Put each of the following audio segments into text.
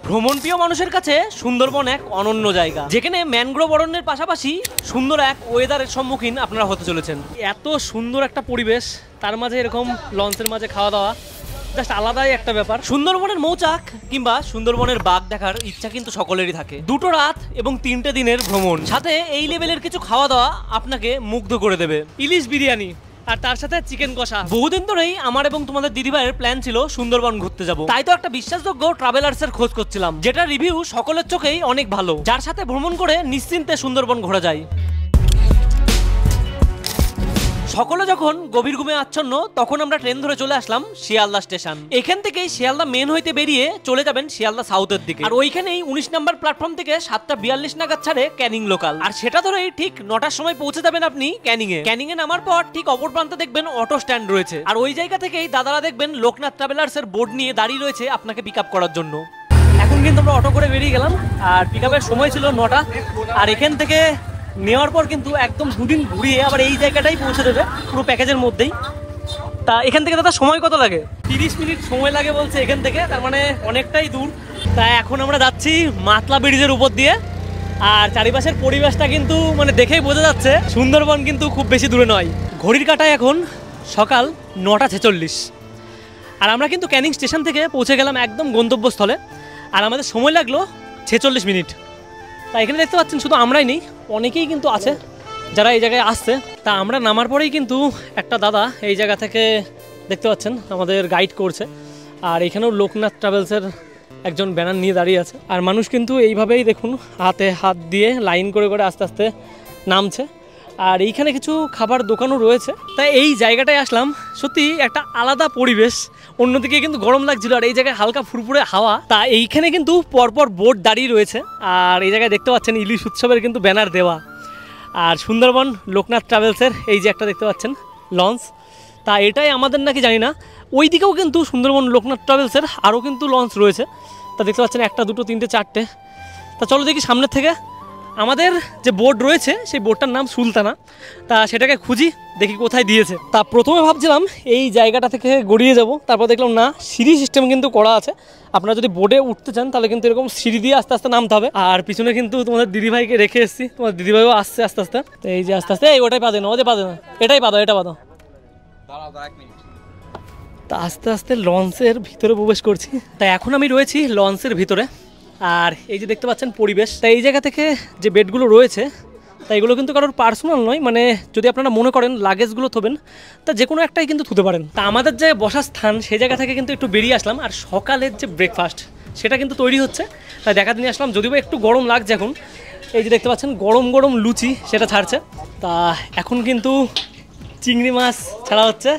ভ্রমণ প্রিয় মানুষের কাছে সুন্দরবন এক অনন্য জায়গা, যেখানে ম্যানগ্রোভ অরণ্যের পাশাপাশি সুন্দর এক ওয়েদারের সম্মুখীন আপনারা হতে চলেছেন। এত সুন্দর একটা পরিবেশ, তার মাঝে এরকম লঞ্চের মাঝে খাওয়া দাওয়া, জাস্ট আলাদাই একটা ব্যাপার। সুন্দরবনের মৌচাক কিংবা সুন্দরবনের বাঘ দেখার ইচ্ছা কিন্তু সকলেরই থাকে। 2 রাত এবং 3 দিনের ভ্রমণ, সাথে এই লেভেলের কিছু খাওয়া দাওয়া আপনাকে মুগ্ধ করে দেবে। ইলিশ বিরিয়ানি আর তার সাথে চিকেন কষা। বহুদিন ধরেই আমার এবং তোমাদের দিদিভাইয়ের প্ল্যান ছিল সুন্দরবন ঘুরতে যাব। তাই তো একটা বিশ্বাসযোগ্য ট্রাভেলার্সের খোঁজ করছিলাম, যেটা রিভিউ সকলের চোখেই অনেক ভালো, যার সাথে ভ্রমণ করে নিশ্চিন্তে সুন্দরবন ঘোরা যায়। সকলে যখন গভীর ঘুমে আচ্ছন্ন, তখন আমরা ট্রেন ধরে চলে আসলাম শিয়ালদা স্টেশন। এখান থেকেই শিয়ালদা মেন হইতে বেরিয়ে চলে যাবেন শিয়ালদা সাউথের দিকে। আর ওইখানেই 19 নম্বর প্ল্যাটফর্ম থেকে 7:42 নাগাদ ছাড়ে ক্যানিং লোকাল। আর সেটা ধরেই ঠিক 9টার সময় পৌঁছে যাবেন আপনি ক্যানিং এ। ক্যানিং এ নামার পর ঠিক অপর প্রান্তে দেখবেন অটো স্ট্যান্ড রয়েছে, আর ওই জায়গা থেকেই দাদারা দেখবেন লোকনাথ ট্রাভেলার্স এর বোর্ড নিয়ে দাঁড়িয়ে রয়েছে আপনাকে পিক আপ করার জন্য। এখন কিন্তু আমরা অটো করে বেরিয়ে গেলাম, আর পিক আপের সময় ছিল 9টা। আর এখান থেকে নেওয়ার পর কিন্তু একদম 2 দিন ঘুরিয়ে আবার এই জায়গাটাই পৌঁছে দেবে পুরো প্যাকেজের মধ্যেই। তা এখান থেকে দাদা সময় কত লাগে? 30 মিনিট সময় লাগে বলছে এখান থেকে, তার মানে অনেকটাই দূর। তা এখন আমরা যাচ্ছি মাতলা ব্রিজের উপর দিয়ে, আর চারিপাশের পরিবেশটা কিন্তু মানে দেখেই বোঝা যাচ্ছে সুন্দরবন কিন্তু খুব বেশি দূরে নয়। ঘড়ির কাঁটায় এখন সকাল 9:46, আর আমরা কিন্তু ক্যানিং স্টেশন থেকে পৌঁছে গেলাম একদম গন্তব্যস্থলে, আর আমাদের সময় লাগলো 46 মিনিট। তা এখানে দেখতে পাচ্ছেন শুধু আমরাই নেই, অনেকেই কিন্তু আছে যারা এই জায়গায় আসছে। তা আমরা নামার পরেই কিন্তু একটা দাদা এই জায়গা থেকে দেখতে পাচ্ছেন আমাদের গাইড করছে, আর এখানেও লোকনাথ ট্রাভেলসের একজন ব্যানার নিয়ে দাঁড়িয়ে আছে। আর মানুষ কিন্তু এইভাবেই দেখুন হাতে হাত দিয়ে লাইন করে করে আস্তে আস্তে নামছে। আর এইখানে কিছু খাবার দোকানও রয়েছে। তাই এই জায়গাটায় আসলাম, সত্যি একটা আলাদা পরিবেশ। অন্যদিকে কিন্তু গরম লাগছিল, আর এই জায়গায় হালকা ফুরফুরে হাওয়া। তা এইখানে কিন্তু পরপর বোট দাঁড়িয়ে রয়েছে, আর এই জায়গায় দেখতে পাচ্ছেন ইলিশ উৎসবের কিন্তু ব্যানার দেওয়া। আর সুন্দরবন লোকনাথ ট্রাভেলসের এই যে একটা দেখতে পাচ্ছেন লঞ্চ, তা এটাই আমাদের নাকি জানি না। ওই দিকেও কিন্তু সুন্দরবন লোকনাথ ট্রাভেলসের আরও কিন্তু লঞ্চ রয়েছে। তা দেখতে পাচ্ছেন 1, 2, 3, 4টে। তা চলো দেখি সামনের থেকে আমাদের যে বোর্ড রয়েছে সেই বোর্ডটার নাম সুলতানা। তা সেটাকে খুঁজি, দেখি কোথায় দিয়েছে। তা প্রথমে ভাবছিলাম এই জায়গাটা থেকে গড়িয়ে যাব, তারপর দেখলাম না, সিঁড়ি সিস্টেম কিন্তু করা আছে। আপনারা যদি বোর্ডে উঠতে চান তাহলে কিন্তু এরকম সিঁড়ি দিয়ে আস্তে আস্তে নামতে হবে। আর পিছনে কিন্তু তোমাদের দিদিভাইকে রেখে এসেছি, তোমার দিদিভাইও আসছে আস্তে আস্তে। তো এই যে আস্তে আস্তে, এই ওটাই পাবে না, ওদের পাবে না, এটাই পাদো, এটা পাদো। তা আস্তে আস্তে লঞ্চের ভিতরে প্রবেশ করছি। তাই এখন আমি রয়েছি লঞ্চের ভিতরে, আর এই যে দেখতে পাচ্ছেন পরিবেশ। তাই এই জায়গা থেকে যে বেডগুলো রয়েছে, তাই এগুলো কিন্তু কারোর পার্সোনাল নয়, মানে যদি আপনারা মনে করেন লাগেজগুলো থবেন তা যে কোনো একটাই কিন্তু থুতে পারেন। তা আমাদের যে বসার স্থান সেই জায়গা থেকে কিন্তু একটু বেরিয়ে আসলাম, আর সকালের যে ব্রেকফাস্ট সেটা কিন্তু তৈরি হচ্ছে, তাই দেখা নিয়ে আসলাম। যদিও একটু গরম লাগছে এখন, এই যে দেখতে পাচ্ছেন গরম গরম লুচি সেটা ছাড়ছে। তা এখন কিন্তু চিংড়ি মাছ ছাড়া হচ্ছে,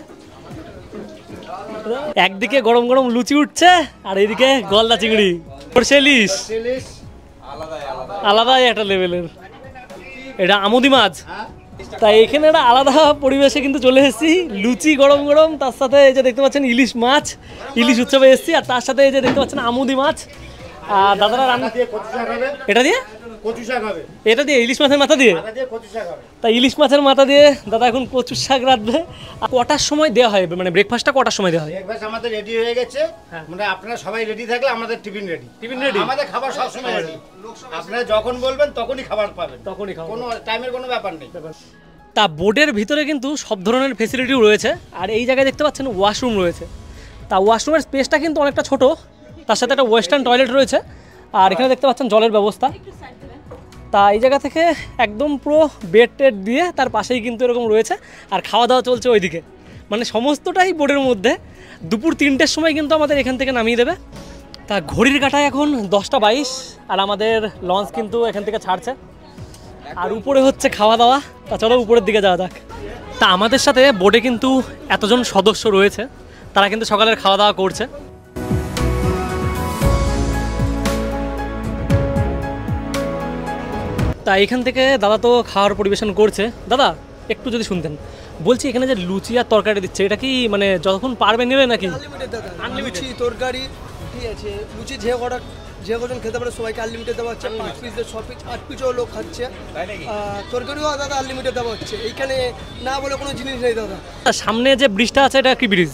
একদিকে গরম গরম লুচি উঠছে, আর এইদিকে গলদা চিংড়ি, সরষে ইলিশ, আলাদাই একটা লেভেলের। এটা আমুদি মাছ। তাই এখানে একটা আলাদা পরিবেশে কিন্তু চলে এসেছি, লুচি গরম গরম, তার সাথে এই যে দেখতে পাচ্ছেন ইলিশ মাছ, ইলিশ উৎসবে এসেছি, আর তার সাথে এই যে দেখতে পাচ্ছেন আমুদি মাছ। আর দাদারা রান্না এটা দিয়ে কচু শাক হবে, এটা দিয়ে ইলিশ মাছের মাথা দিয়ে কচু শাক হবে। তাই ইলিশ মাছের মাথা দিয়ে দাদা এখন কচুর শাক রাঁধবে। কটার সময় দেওয়া হয়, মানে ব্রেকফাস্টটা কটার সময় দেওয়া হয়? ব্রেকফাস্ট আমাদের রেডি হয়ে গেছে, মানে আপনারা সবাই রেডি থাকলে আমাদের টিফিন রেডি। টিফিন রেডি, আমাদের খাবার সব সময় রেডি। আপনারা যখন বলবেন তখনই খাবার পাবেন, তখনই খাবেন, কোনো টাইমের কোনো ব্যাপার নেই। তা বোর্ডের ভিতরে কিন্তু সব ধরনের ফেসিলিটিও রয়েছে, আর এই জায়গায় দেখতে পাচ্ছেন ওয়াশরুম রয়েছে। টা ওয়াশরুমের স্পেসটা কিন্তু অনেকটা ছোট, তার সাথে একটা ওয়েস্টার্ন টয়লেট রয়েছে, আর এখানে দেখতে পাচ্ছেন জলের ব্যবস্থা। তা এই জায়গা থেকে একদম পুরো বেড টেড দিয়ে তার পাশেই কিন্তু এরকম রয়েছে, আর খাওয়া দাওয়া চলছে ওইদিকে, মানে সমস্তটাই বোর্ডের মধ্যে। দুপুর 3টের সময় কিন্তু আমাদের এখান থেকে নামিয়ে দেবে। তা ঘড়ির কাঁটায় এখন 10:22, আর আমাদের লঞ্চ কিন্তু এখান থেকে ছাড়ছে, আর উপরে হচ্ছে খাওয়া দাওয়া। তা চলো উপরের দিকে যাওয়া যাক। তা আমাদের সাথে বোর্ডে কিন্তু এতজন সদস্য রয়েছে, তারা কিন্তু সকালের খাওয়া দাওয়া করছে। তা এখান থেকে দাদা তো খাওয়ার পরিবেশন করছে। দাদা একটু যদি শুনতেন, বলছি এখানে যে লুচি আর তরকারি দিচ্ছে, এটা কি মানে যতক্ষণ পারবে নেবে নাকি? লুচি তরকারি ঠিক আছে, লুচি যে কজন খেতে পারে সবাইকে আনলিমিটেড দেওয়া হচ্ছে। 5 পিস 6 পিস 8 পিসও লোক খাচ্ছে, তরকারিও দাদা আনলিমিটেড দেওয়া হচ্ছে। এইখানে না বলে কোনো জিনিস নেই দাদা। সামনে যে ব্রিজটা আছে এটা কি ব্রিজ?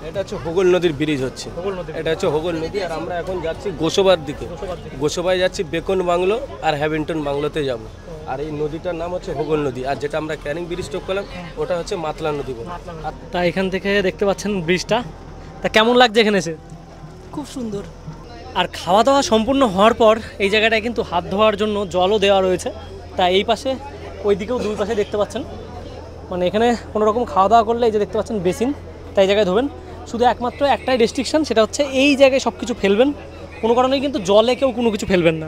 এটা হচ্ছে হোগল নদীর ব্রিজ হচ্ছে, এটা হচ্ছে হোগল নদী। আর আমরা এখন যাচ্ছি গোসবার দিকে, গোসবায় যাচ্ছি বেকন বাংলো আর হ্যাভিংটন বাংলোতে যাব। আর এই নদীটার নাম হচ্ছে হোগল নদী, আর যেটা আমরা ক্যানিং ব্রিজ স্টপ করলাম ওটা হচ্ছে মাতলা নদী বলে। তা এখান থেকে দেখতে পাচ্ছেন ব্রিজটা, তা কেমন লাগছে এখানে এসে? খুব সুন্দর। আর খাওয়া দাওয়া সম্পূর্ণ হওয়ার পর এই জায়গাটায় কিন্তু হাত ধোয়ার জন্য জলও দেওয়া রয়েছে। তা এই পাশে ওই দিকেও দুই পাশে দেখতে পাচ্ছেন, মানে এখানে কোনো রকম খাওয়া দাওয়া করলে এই যে দেখতে পাচ্ছেন বেসিন, তাই জায়গায় ধোবেন। শুধু একমাত্র একটাই রেস্ট্রিকশন, সেটা হচ্ছে এই জায়গায় সব কিছু ফেলবেন, কোনো কারণেই কিন্তু জলে কেউ কোনো কিছু ফেলবেন না।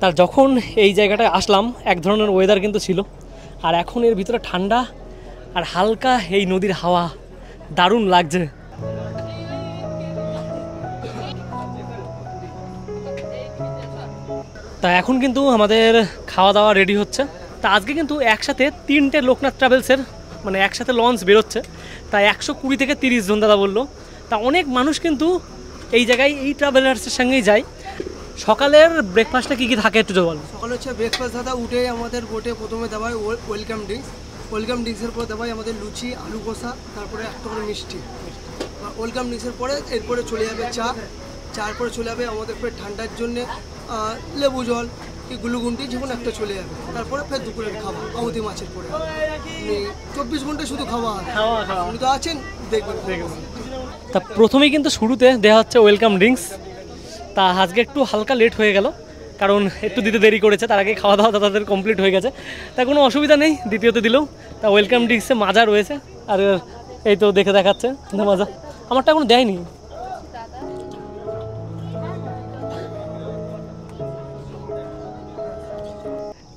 তার যখন এই জায়গাটায় আসলাম এক ধরনের ওয়েদার কিন্তু ছিল, আর এখন এর ভিতরে ঠান্ডা আর হালকা এই নদীর হাওয়া, দারুণ লাগছে। তা এখন কিন্তু আমাদের খাওয়া দাওয়া রেডি হচ্ছে। তা আজকে কিন্তু একসাথে 3টে লোকনাথ ট্রাভেলসের মানে একসাথে লঞ্চ বেরোচ্ছে, তাই 120 থেকে 30 জন দাদা বললো। তা অনেক মানুষ কিন্তু এই জায়গায় এই ট্রাভেলার্সের সঙ্গেই যায়। সকালের ব্রেকফাস্টটা কী কী থাকে একটু বল। সকালে হচ্ছে ব্রেকফাস্ট দাদা, উঠে আমাদের বোটে প্রথমে দেওয়া হয় ওয়েলকাম ড্রিঙ্কস। ওয়েলকাম ড্রিঙ্কসের পর দেওয়া হয় আমাদের লুচি, আলু কষা, তারপরে একটা করে মিষ্টি। ওয়েলকাম ড্রিঙ্কসের পরে এরপরে চলে যাবে চা, চার পরে চলে যাবে আমাদের ফের ঠান্ডার জন্যে লেবু জল কি গ্লুগুন্ডি যে কোনো একটা চলে যাবে। তারপরে ফের দুপুরের খাবার আমুদি মাছের পরে 24 ঘন্টা শুধু খাওয়া হয়। আপনি তো আছেন, দেখবেন। তা প্রথমেই কিন্তু শুরুতে দেওয়া হচ্ছে ওয়েলকাম ড্রিঙ্কস। তা আজকে একটু হালকা লেট হয়ে গেল, কারণ একটু দিতে দেরি করেছে, তার আগে খাওয়া দাওয়া তাদের কমপ্লিট হয়ে গেছে। তা কোনো অসুবিধা নেই, দ্বিতীয়তে দিলেও। তা ওয়েলকাম ড্রিঙ্কসে মাজা রয়েছে, আর এই তো দেখে দেখাচ্ছে মাজা, আমারটা এখনো দেয়নি।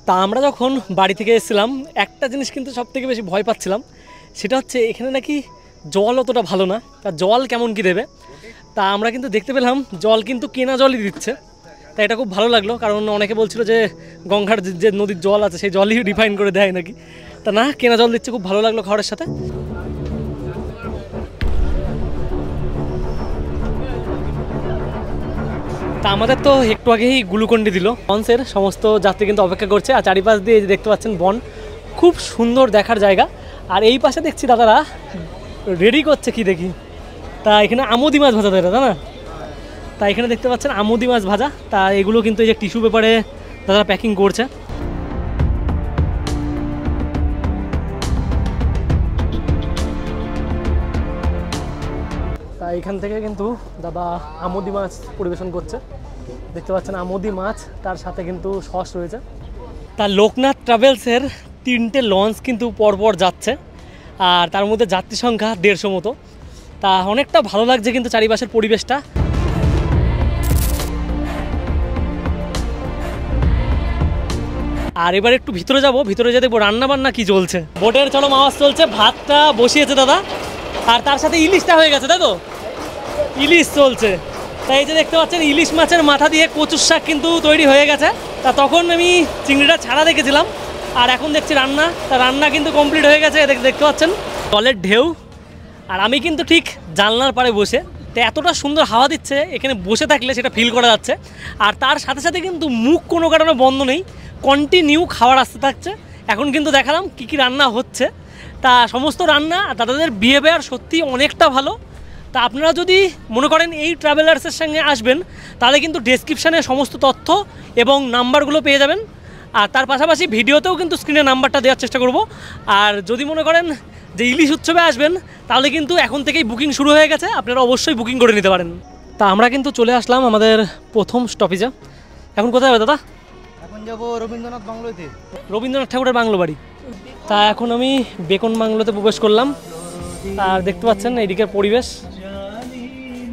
তা আমরা যখন বাড়ি থেকে এসেছিলাম একটা জিনিস কিন্তু সব থেকে বেশি ভয় পাচ্ছিলাম, সেটা হচ্ছে এখানে নাকি জল অতটা ভালো না। তা জল কেমন কি দেবে, তা আমরা কিন্তু দেখতে পেলাম জল কিন্তু কেনা জলই দিচ্ছে। তা এটা খুব ভালো লাগলো, কারণ অনেকে বলছিল যে গঙ্গার যে নদীর জল আছে সেই জলই রিফাইন করে দেয় নাকি, তা না, কেনা জল দিচ্ছে। খুব ভালো লাগলো খাবারের সাথে। তা আমাদের তো একটু আগেই গ্লুকন্ডি দিল। লঞ্চের সমস্ত যাত্রী কিন্তু অপেক্ষা করছে, আর চারিপাশ দিয়ে দেখতে পাচ্ছেন বন, খুব সুন্দর দেখার জায়গা। আর এই পাশে দেখছি দাদারা রেডি করছে কি দেখি, তা এখানে আমুদি মাছ ভাজা দেয় দাদা না, তা এখানে দেখতে পাচ্ছেন আমুদি মাছ ভাজা। তা এগুলো কিন্তু এই যে টিস্যু পেপারে দাদারা প্যাকিং করছে। তা এখান থেকে কিন্তু দাদা আমুদি মাছ পরিবেশন করছে, দেখতে পাচ্ছেন আমুদি মাছ, তার সাথে কিন্তু সস রয়েছে। তা লোকনাথ ট্রাভেলসের 3টে লঞ্চ কিন্তু পরপর যাচ্ছে, আর তার মধ্যে যাত্রী সংখ্যা 150 মতো। তা অনেকটা ভালো লাগছে কিন্তু চারিপাশের পরিবেশটা। আর এবার একটু ভিতরে যাব, ভিতরে যেয়ে দেখবো রান্না বান্না কি চলছে। বোটের চরম আওয়াজ চলছে, ভাতটা বসিয়েছে দাদা, আর তার সাথে ইলিশটা হয়ে গেছে, তাই তো? ইলিশ চলছে। তাই এই যে দেখতে পাচ্ছেন ইলিশ মাছের মাথা দিয়ে কচুর শাক কিন্তু তৈরি হয়ে গেছে। তা তখন আমি চিংড়িটা ছাড়া দেখেছিলাম, আর এখন দেখছি রান্না। তা রান্না কিন্তু কমপ্লিট হয়ে গেছে, দেখতে পাচ্ছেন জলের ঢেউ। আর আমি কিন্তু ঠিক জানলার পাড়ে বসে, তো এতটা সুন্দর হাওয়া দিচ্ছে, এখানে বসে থাকলে সেটা ফিল করা যাচ্ছে। আর তার সাথে সাথে কিন্তু মুখ কোনো কারণে বন্ধ নেই, কন্টিনিউ খাবার আসতে থাকছে। এখন কিন্তু দেখালাম কি কি রান্না হচ্ছে। তা সমস্ত রান্না দাদাদের বিহেভিয়ার সত্যি অনেকটা ভালো। তা আপনারা যদি মনে করেন এই ট্রাভেলার্সের সঙ্গে আসবেন, তাহলে কিন্তু ডেসক্রিপশানে সমস্ত তথ্য এবং নাম্বারগুলো পেয়ে যাবেন। আর তার পাশাপাশি ভিডিওতেও কিন্তু স্ক্রিনে নাম্বারটা দেওয়ার চেষ্টা করব। আর যদি মনে করেন যে ইলিশ উৎসবে আসবেন, তাহলে কিন্তু এখন থেকেই বুকিং শুরু হয়ে গেছে, আপনারা অবশ্যই বুকিং করে নিতে পারেন। তা আমরা কিন্তু চলে আসলাম আমাদের প্রথম স্টপেজে। এখন কোথায় যাবে দাদা? এখন যাবো রবীন্দ্রনাথ বাংলোতে। রবীন্দ্রনাথ ঠাকুরের বাংলো বাড়ি। তা এখন আমি বেকন বাংলোতে প্রবেশ করলাম, আর দেখতে পাচ্ছেন এইদিকের পরিবেশ।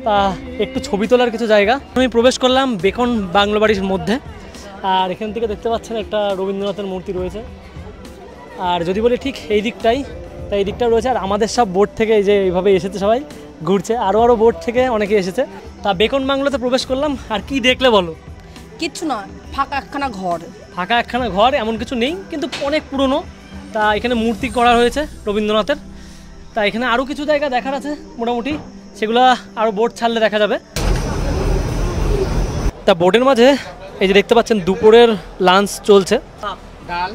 তা একটু ছবি তোলার কিছু জায়গা। আমি প্রবেশ করলাম বেকন বাংলো বাড়ির মধ্যে, আর এখান থেকে দেখতে পাচ্ছেন একটা রবীন্দ্রনাথের মূর্তি রয়েছে। আর যদি বলি ঠিক এই দিকটাই, তা এই দিকটা রয়েছে। আর আমাদের সব বোট থেকে এই যে এইভাবে এসেছে, সবাই ঘুরছে, আরও বোট থেকে অনেকে এসেছে। তা বেকন বাংলোতে প্রবেশ করলাম। আর কি দেখলে বলো? কিচ্ছু না, ফাঁকা একখানা ঘর। ফাঁকা একখানা ঘর, এমন কিছু নেই, কিন্তু অনেক পুরনো। তা এখানে মূর্তি করা হয়েছে রবীন্দ্রনাথের। তা এখানে আরও কিছু জায়গা দেখার আছে মোটামুটি, সেগুলো আরও বোট ছাড়লে দেখা যাবে। তা বোটের মাঝে এই যে দেখতে পাচ্ছেন দুপুরের লাঞ্চ চলছে। ডাল,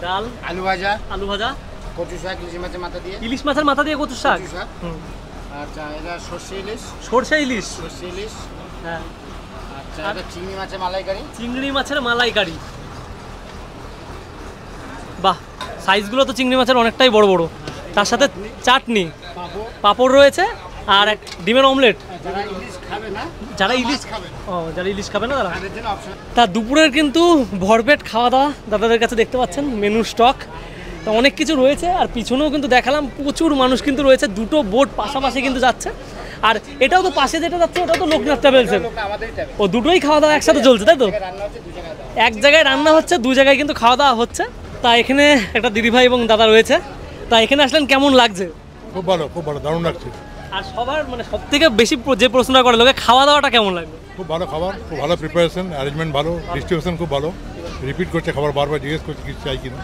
ডাল, আলু ভাজা, আলু ভাজা, কচু শাক, ইলিশ মাছের মাথা দিয়ে, ইলিশ মাছের মাথা দিয়ে কচুর শাক, আচ্ছা এটা সর্ষে ইলিশ, সরষে ইলিশ, সর্ষে ইলিশ। হ্যাঁ, আচ্ছা এটা চিংড়ি মাছের মালাইকারি। চিংড়ি মাছের মালাইকারি। বাহ, সাইজগুলো তো চিংড়ি মাছের অনেকটাই বড় বড়। তার সাথে চাটনি, পাঁপড় রয়েছে আর এক ডিমের অমলেট। যারা ইলিশ খাবে না, যারা ইলিশ খাবে যারা ইলিশ খাবে না তারা। তাদের জন্য অপশন। তা দুপুরের কিন্তু ভরপেট খাওয়া দাওয়া দাদাদের কাছে দেখতে পাচ্ছেন, মেনু স্টক তা অনেক কিছু রয়েছে। আর পিছনেও কিন্তু দেখালাম প্রচুর মানুষ কিন্তু রয়েছে, দুটো বোট পাশাপাশি কিন্তু যাচ্ছে। আর এটাও তো পাশে যেটা যাচ্ছে ওটাও তো লোকনাথ ট্রাভেলসের, আমাদেরই যাবে। ও দুটোই খাওয়া দাওয়া একসাথে চলছে তাই তো? রান্না হচ্ছে 2 জায়গায় দাও। এক জায়গায় রান্না হচ্ছে, 2 জায়গায় কিন্তু খাওয়া দাওয়া হচ্ছে। তা এখানে একটা দিদিভাই এবং দাদা রয়েছে। তা এখানে আসলেন কেমন লাগছে? খুব ভালো, দারুণ লাগছে। আর সবার মানে সব থেকে বেশি যে প্রশ্নটা করে লোকে, খাওয়া দাওয়াটা কেমন লাগবে? খুব ভালো খাবার, খুব ভালো প্রিপারেশন, অ্যারেঞ্জমেন্ট ভালো, ডিস্ট্রিবিউশন খুব ভালো, রিপিট করছে খাবার, বারবার জিজ্ঞেস করছে কিছু চাই কিনা।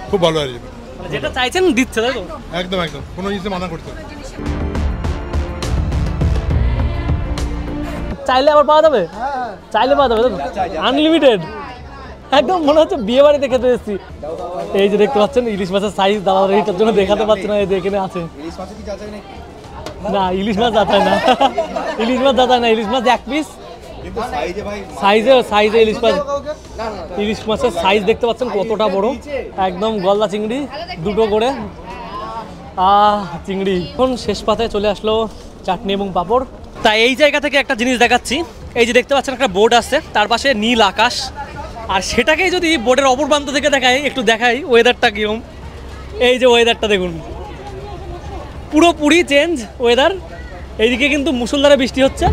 খুব ভালো অ্যারেঞ্জমেন্ট, মানে যেটা চাইছেন দিচ্ছে তাই তো? একদম কোনো জিনিসে মানা করতে হবে। চাইলে আবার পাওয়া যাবে? চাইলে পাওয়া যাবে আনলিমিটেড, একদম মনে হচ্ছে বিয়ে বাড়িতে খেতে এসেছি। এই যে দেখতে পাচ্ছেন ইলিশ মাছের সাইজ দাদা এইটার জন্য দেখাতে পাচ্ছি না, এই যে এখানে আছে। না ইলিশ মাছ যাচাই না, ইলিশ মাছ যাচাই না, ইলিশ মাছ 1 পিস সাইজে ইলিশ মাছের সাইজ দেখতে পাচ্ছেন কতটা বড়, একদম গলদা চিংড়ি 2টো করে। চিংড়ি এখন শেষ পাতায় চলে আসলো চাটনি এবং পাঁপড়। তা এই জায়গা থেকে একটা জিনিস দেখাচ্ছি, এই যে দেখতে পাচ্ছেন একটা বোর্ড আছে, তার পাশে নীল আকাশ। আর সেটাকেই যদি বোর্ডের অপর প্রান্ত থেকে দেখাই ওয়েদারটা কীরকম। এই যে ওয়েদারটা দেখুন, পুরোপুরি চেঞ্জ ওয়েদার। এইদিকে কিন্তু মুষলধারে বৃষ্টি হচ্ছে।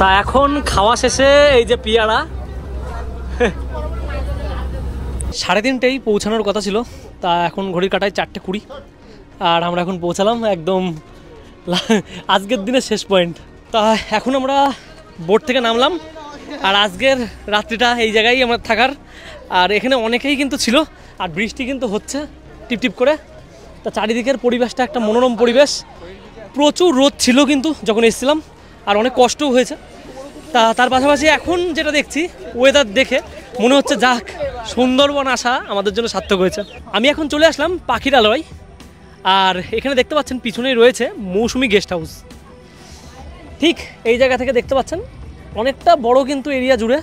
তা এখন খাওয়া শেষে এই যে পিয়ারা 3:30 পৌঁছানোর কথা ছিল, তা এখন ঘড়ির কাটায় 4:20 আর আমরা এখন পৌঁছালাম একদম আজকের দিনের শেষ পয়েন্ট। তা এখন আমরা বোট থেকে নামলাম আর আজকের রাত্রিটা এই জায়গায় আমরা থাকার। আর এখানে অনেকেই কিন্তু ছিল আর বৃষ্টি কিন্তু হচ্ছে টিপটিপ করে। তা চারিদিকের পরিবেশটা একটা মনোরম পরিবেশ, প্রচুর রোদ ছিল কিন্তু যখন এসেছিলাম, আর অনেক কষ্টও হয়েছে। তা তার পাশাপাশি এখন যেটা দেখছি ওয়েদার দেখে মনে হচ্ছে যাক সুন্দরবন আসা আমাদের জন্য সার্থক হয়েছে। আমি এখন চলে আসলাম পাখিরালয়, আর এখানে দেখতে পাচ্ছেন পিছনেই রয়েছে মৌসুমী গেস্ট হাউস। ঠিক এই জায়গা থেকে দেখতে পাচ্ছেন অনেকটা বড় কিন্তু এরিয়া জুড়ে।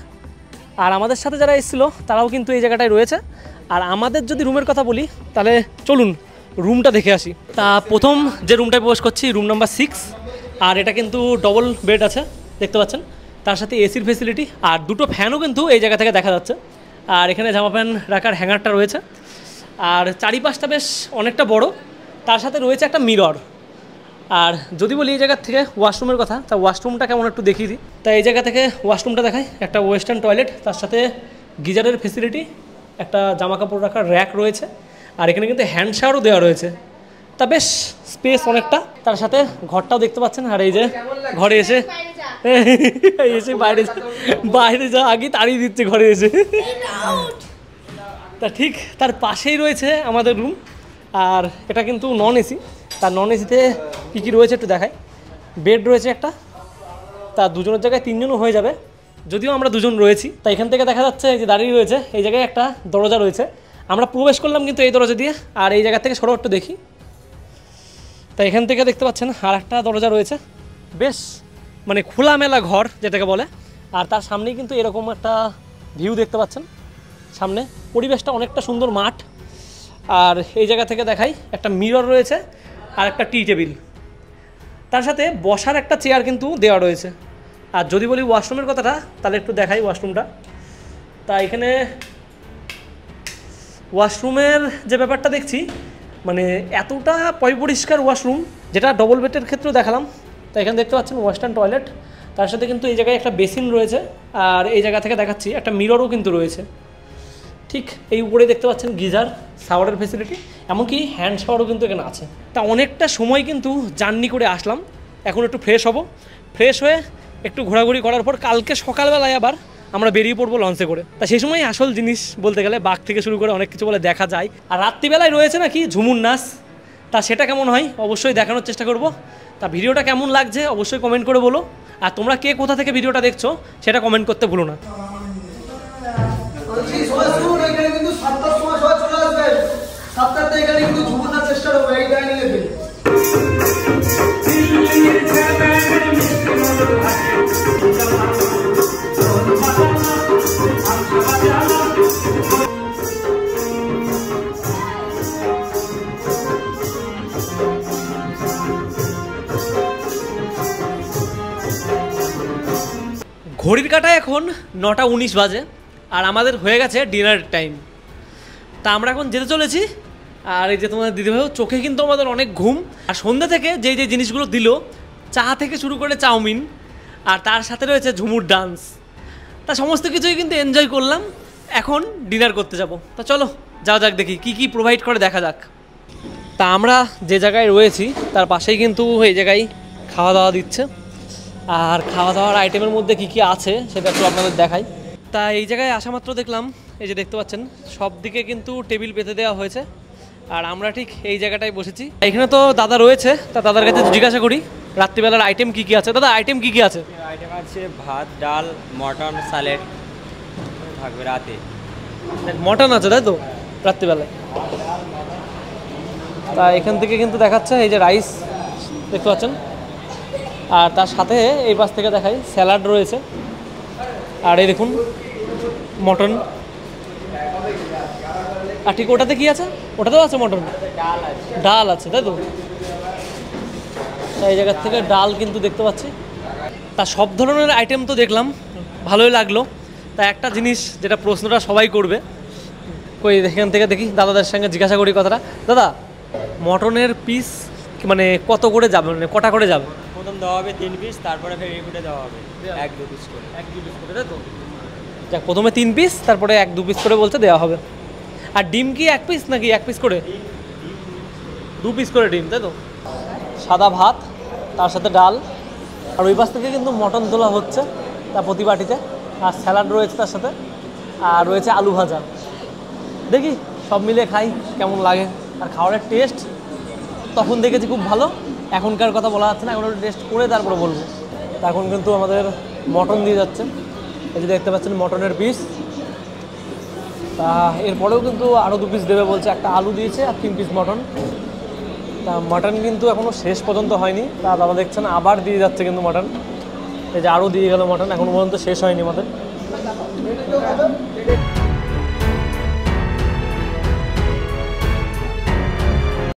আর আমাদের সাথে যারা এসেছিলো তারাও কিন্তু এই জায়গাটায় রয়েছে। আর আমাদের যদি রুমের কথা বলি তাহলে চলুন রুমটা দেখে আসি। তা প্রথম যে রুমটায় প্রবেশ করছি রুম নাম্বার 6, আর এটা কিন্তু ডবল বেড আছে দেখতে পাচ্ছেন, তার সাথে এসির ফেসিলিটি আর 2টো ফ্যানও কিন্তু এই জায়গা থেকে দেখা যাচ্ছে। আর এখানে জামা প্যান্ট রাখার হ্যাঙ্গারটা রয়েছে, আর চারিপাশটা বেশ অনেকটা বড়, তার সাথে রয়েছে একটা মিরর। আর যদি বলি এই জায়গা থেকে ওয়াশরুমের কথা, তা ওয়াশরুমটা কেমন একটু দেখিয়ে দিই। তা এই জায়গা থেকে ওয়াশরুমটা দেখায়, একটা ওয়েস্টার্ন টয়লেট, তার সাথে গিজারের ফেসিলিটি, একটা জামা কাপড় রাখার র্যাক রয়েছে, আর এখানে কিন্তু হ্যান্ড শাওয়ারও দেওয়া রয়েছে। তা বেশ স্পেস অনেকটা, তার সাথে ঘরটাও দেখতে পাচ্ছেন। আর এই যে ঘরে এসে বাইরে যা আগে তাড়িয়ে দিচ্ছে ঘরে এসে। তা ঠিক তার পাশেই রয়েছে আমাদের রুম, আর এটা কিন্তু নন এসি। তার নন এসিতে কী কী রয়েছে একটু দেখায়। বেড রয়েছে একটা, তা 2জনের জায়গায় 3জনও হয়ে যাবে, যদিও আমরা 2জন রয়েছি। তা এখান থেকে দেখা যাচ্ছে এই যে দাঁড়িয়ে রয়েছে এই জায়গায় একটা দরজা রয়েছে, আমরা প্রবেশ করলাম কিন্তু এই দরজা দিয়ে। আর এই জায়গা থেকে সরো একটু দেখি, তা এখান থেকে দেখতে পাচ্ছেন আর একটা দরজা রয়েছে, বেশ মানে খোলামেলা ঘর যেটাকে বলে। আর তার সামনেই কিন্তু এরকম একটা ভিউ দেখতে পাচ্ছেন, সামনে পরিবেশটা অনেকটা সুন্দর মাঠ। আর এই জায়গা থেকে দেখাই একটা মিরর রয়েছে আর একটা টি টেবিল, তার সাথে বসার একটা চেয়ার কিন্তু দেওয়া রয়েছে। আর যদি বলি ওয়াশরুমের কথাটা তাহলে একটু দেখাই ওয়াশরুমটা। তা এখানে ওয়াশরুমের যে ব্যাপারটা দেখছি মানে এতটা পরিষ্কার ওয়াশরুম, যেটা ডবল বেডের ক্ষেত্রেও দেখালাম। তা এখানে দেখতে পাচ্ছেন ওয়েস্টার্ন টয়লেট, তার সাথে কিন্তু এই জায়গায় একটা বেসিন রয়েছে, আর এই জায়গা থেকে দেখাচ্ছি একটা মিররও কিন্তু রয়েছে। ঠিক এই উপরে দেখতে পাচ্ছেন গিজার, শাওয়ারের ফেসিলিটি, এমনকি হ্যান্ড শাওয়ারও কিন্তু এখানে আছে। তা অনেকটা সময় কিন্তু জার্নি করে আসলাম, এখন একটু ফ্রেশ হব, ফ্রেশ হয়ে একটু ঘোরাঘুরি করার পর কালকে সকালবেলায় আবার আমরা বেরিয়ে পড়বো লঞ্চে করে। তা সেই সময় আসল জিনিস বলতে গেলে বাঘ থেকে শুরু করে অনেক কিছু বলে দেখা যায়। আর রাত্রিবেলায় রয়েছে নাকি ঝুমুর নাচ, তা সেটা কেমন হয় অবশ্যই দেখানোর চেষ্টা করব। তা ভিডিওটা কেমন লাগছে অবশ্যই কমেন্ট করে বলো, আর তোমরা কে কোথা থেকে ভিডিওটা দেখছো সেটা কমেন্ট করতে ভুলো না। ঘড়ির কাঁটায় এখন 9:19 বাজে আর আমাদের হয়ে গেছে ডিনার টাইম। তা আমরা এখন যেতে চলেছি। আর এই যে তোমাদের দিদিভাই চোখে কিন্তু আমাদের অনেক ঘুম। আর সন্ধ্যা থেকে যেই যে জিনিসগুলো দিল, চা থেকে শুরু করে চাউমিন, আর তার সাথে রয়েছে ঝুমুর ডান্স, তা সমস্ত কিছুই কিন্তু এনজয় করলাম। এখন ডিনার করতে যাব। তা চলো যাও যাক, দেখি কি কি প্রোভাইড করে দেখা যাক। তা আমরা যে জায়গায় রয়েছি তার পাশেই কিন্তু এই জায়গায় খাওয়া দাওয়া দিচ্ছে। আর খাওয়া দাওয়ার আইটেমের মধ্যে কি কি আছে সেটা একটু আপনাদের দেখাই। তা এই জায়গায় আসা মাত্র দেখলাম, এই যে দেখতে পাচ্ছেন সব দিকে কিন্তু টেবিল পেতে দেওয়া হয়েছে। আর আমরা ঠিক এই জায়গাটায় বসেছি। এখানে তো দাদা রয়েছে, তা দাদার কাছে জিজ্ঞাসা করি রাত্রিবেলার আইটেম কি কি আছে। দাদা আইটেম কি কি আছে? আইটেম আছে ভাত, ডাল, মটন, স্যালাড থাকবে রাতে। মটন আছে তাই তো রাত্রিবেলায়? তা এখান থেকে কিন্তু দেখাচ্ছে এই যে রাইস দেখতে পাচ্ছেন, আর তার সাথে এই পাশ থেকে দেখাই স্যালাড রয়েছে। আর এই দেখুন মটন। আর ঠিক ওটাতে কি আছে? ওটাতেও আছে মটন, ডাল আছে তাই তো? তা এই জায়গার থেকে ডাল কিন্তু দেখতে পাচ্ছি। তা সব ধরনের আইটেম তো দেখলাম, ভালোই লাগলো। তা একটা জিনিস যেটা প্রশ্নটা সবাই করবে, কই এখান থেকে দেখি দাদাদের সঙ্গে জিজ্ঞাসা করি কথাটা। দাদা মটনের পিস মানে কত করে যাবে, মানে কটা করে যাবে? প্রথম দেওয়া হবে 3 পিস, তারপরে ফের রিপিটে দেওয়া হবে 1-2 পিস করে। 1-2 পিস করে তাই তো? যাক, প্রথমে 3 পিস, তারপরে 1-2 পিস করে বলতে দেওয়া হবে। আর ডিম কি 1 পিস নাকি 1 পিস করে? 2 পিস করে ডিম তাই তো? সাদা ভাত, তার সাথে ডাল, আর ওই পাশ থেকে কিন্তু মটন তোলা হচ্ছে তার প্রতি বাটিতে। আর স্যালাড রয়েছে তার সাথে, আর রয়েছে আলু ভাজা। দেখি সব মিলে খাই কেমন লাগে। আর খাবারের টেস্ট তখন দেখেছি খুব ভালো, এখনকার কথা বলা যাচ্ছে না, এখন টেস্ট করে তারপরে বলবো। তা এখন কিন্তু আমাদের মটন দিয়ে যাচ্ছে, এই যে দেখতে পাচ্ছেন মটনের পিস। তা এরপরেও কিন্তু আরও 2 পিস দেবে বলছে, একটা আলু দিয়েছে আর 3 পিস মটন। তা মটন কিন্তু এখনও শেষ পর্যন্ত হয়নি। তা দাদা দেখছেন আবার দিয়ে যাচ্ছে কিন্তু মটন, এই যে আরও দিয়ে গেল মটন, এখনও পর্যন্ত শেষ হয়নি আমাদের।